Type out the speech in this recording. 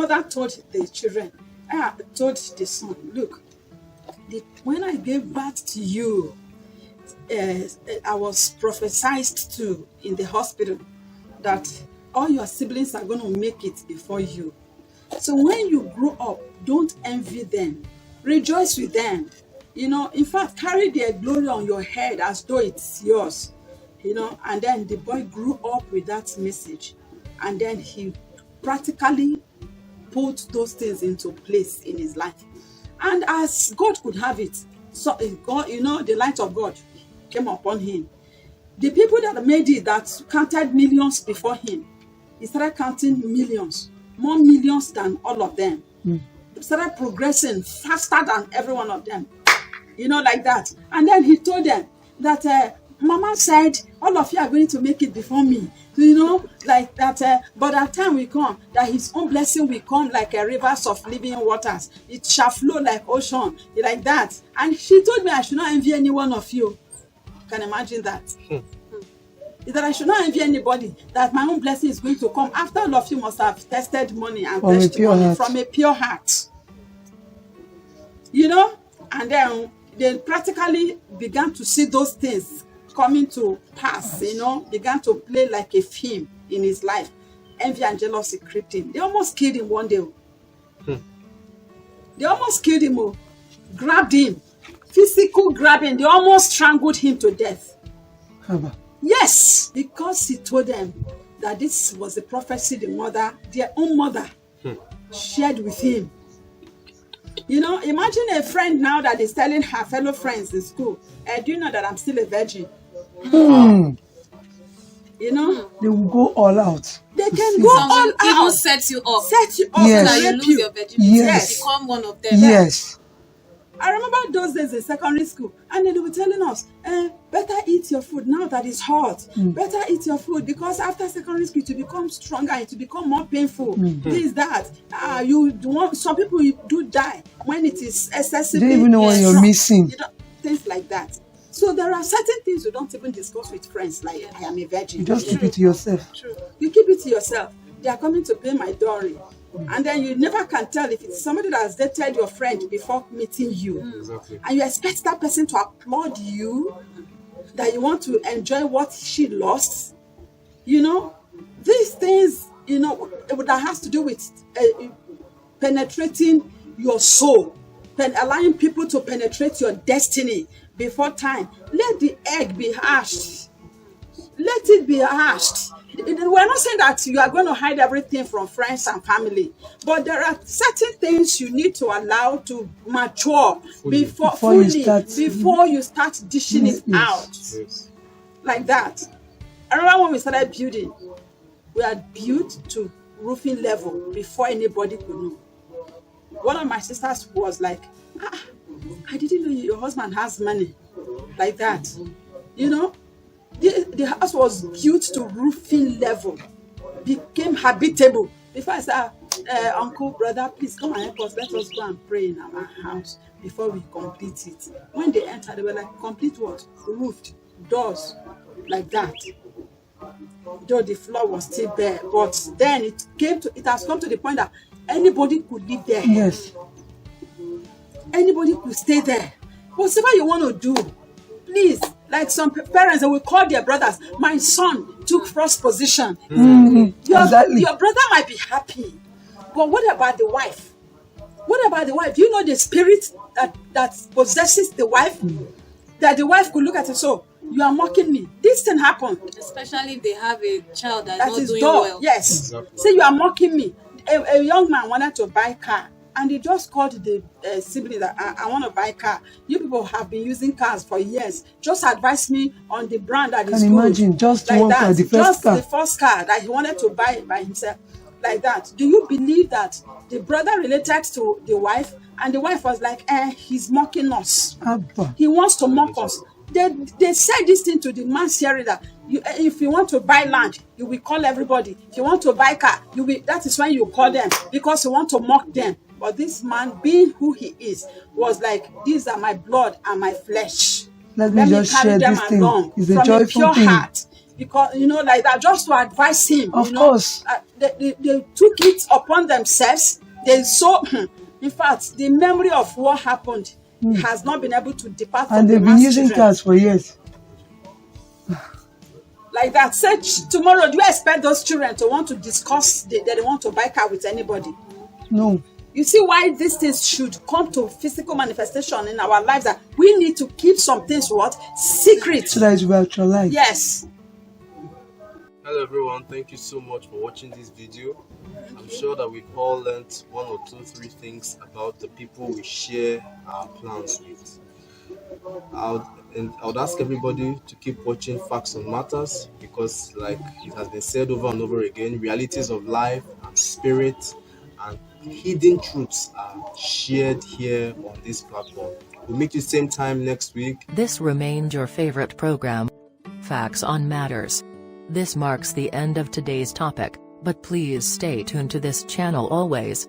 mother told the children, told the son, look, when I gave birth to you, I was prophesied to in the hospital that all your siblings are going to make it before you. So when you grow up, don't envy them. Rejoice with them. In fact, carry their glory on your head as though it's yours. And then the boy grew up with that message. And then he practically put those things into place in his life. And as God could have it, so God, the light of God came upon him. The people that made it, that counted millions before him, he started counting millions, more millions than all of them. He started progressing faster than every one of them, like that. And then he told them that Mama said, all of you are going to make it before me, like that. But that time will come, that his own blessing will come like a rivers of living waters. It shall flow like ocean, like that. And she told me I should not envy any one of you. Can you imagine that? That I should not envy anybody, that my own blessing is going to come after all of you must have tested money and blessed money from a pure heart. And then they practically began to see those things coming to pass, began to play like a film in his life. Envy and jealousy crept in. They almost killed him one day. They almost killed him, grabbed him, physical grabbing. They almost strangled him to death. Yes, because he told them that this was the prophecy their own mother, shared with him. Imagine a friend now that is telling her fellow friends in school, do you know that I'm still a virgin? They will go all out. They can go all out. Even set you up. Yes. So that you lose your virginity. Yes. Become one of them. Yes. I remember those days in secondary school, and they were telling us, better eat your food now that it's hot. Better eat your food, because after secondary school, to become stronger, it will become more painful. This, that. Some people do die when it is excessively. You don't even know what you're missing. Things like that. So there are certain things you don't even discuss with friends, like I am a virgin. You just keep it to yourself. True. You keep it to yourself. They are coming to pay my dowry. And then you never can tell if it's somebody that has dated your friend before meeting you. Exactly. And you expect that person to applaud you, that you want to enjoy what she lost. These things, that has to do with penetrating your soul, allowing people to penetrate your destiny before time. Let the egg be hatched. Let it be hatched. We're not saying that you are going to hide everything from friends and family, but there are certain things you need to allow to mature before you start dishing it out. Yes. Like that. I remember when we started building, we had built to roofing level before anybody could know. One of my sisters was like, I didn't know your husband has money. Like that. The house was built to roofing level, became habitable. Before I said, uncle, brother, please come and help us. Let us go and pray in our house before we complete it. When they entered, they were like, complete what? Roofed, doors, like that. Though the floor was still bare, but then it has come to the point that anybody could live there. Yes. Anybody could stay there. Whatever you want to do, please. Like some parents, they will call their brothers, my son took first position. Exactly. Your brother might be happy, but what about the wife? What about the wife? Do you know the spirit that possesses the wife? That the wife could look at it, so you are mocking me. This thing happened. Especially if they have a child that That is is not doing dull. well. Yes. Exactly. Say you are mocking me. A young man wanted to buy a car. And he just called the sibling that I want to buy a car. You people have been using cars for years. Just advise me on the brand that is good. Can imagine just like one that. car, the first car. The first car that he wanted to buy by himself. Like that. Do you believe that the brother related to the wife, and the wife was like, he's mocking us. Abba. He wants to mock us. They said this thing to the man hearing that if you want to buy land, you will call everybody. If you want to buy car, that is when you call them, because you want to mock them. But this man, being who he is, was like, these are my blood and my flesh. Let me just carry share them this thing. along It's a from joyful a pure thing. heart. because like that, just to advise him. Of course. They took it upon themselves. They so in fact, the memory of what happened has not been able to depart from And they've the been man's using children. cars for years. Like that. Said tomorrow, do you expect those children to want to discuss that they want to buy car with anybody? No. You see why these things should come to physical manifestation in our lives, that we need to keep some things secret. So that it will actualize. Yes. Hello everyone, thank you so much for watching this video. I'm sure that we've all learned 1 or 2, 3 things about the people we share our plans with. I would ask everybody to keep watching Facts on Matters, because like it has been said over and over again, realities of life and spirit and hidden truths are shared here on this platform. We'll meet you same time next week. This remained your favorite program, Facts on Matters. This marks the end of today's topic, but please stay tuned to this channel always.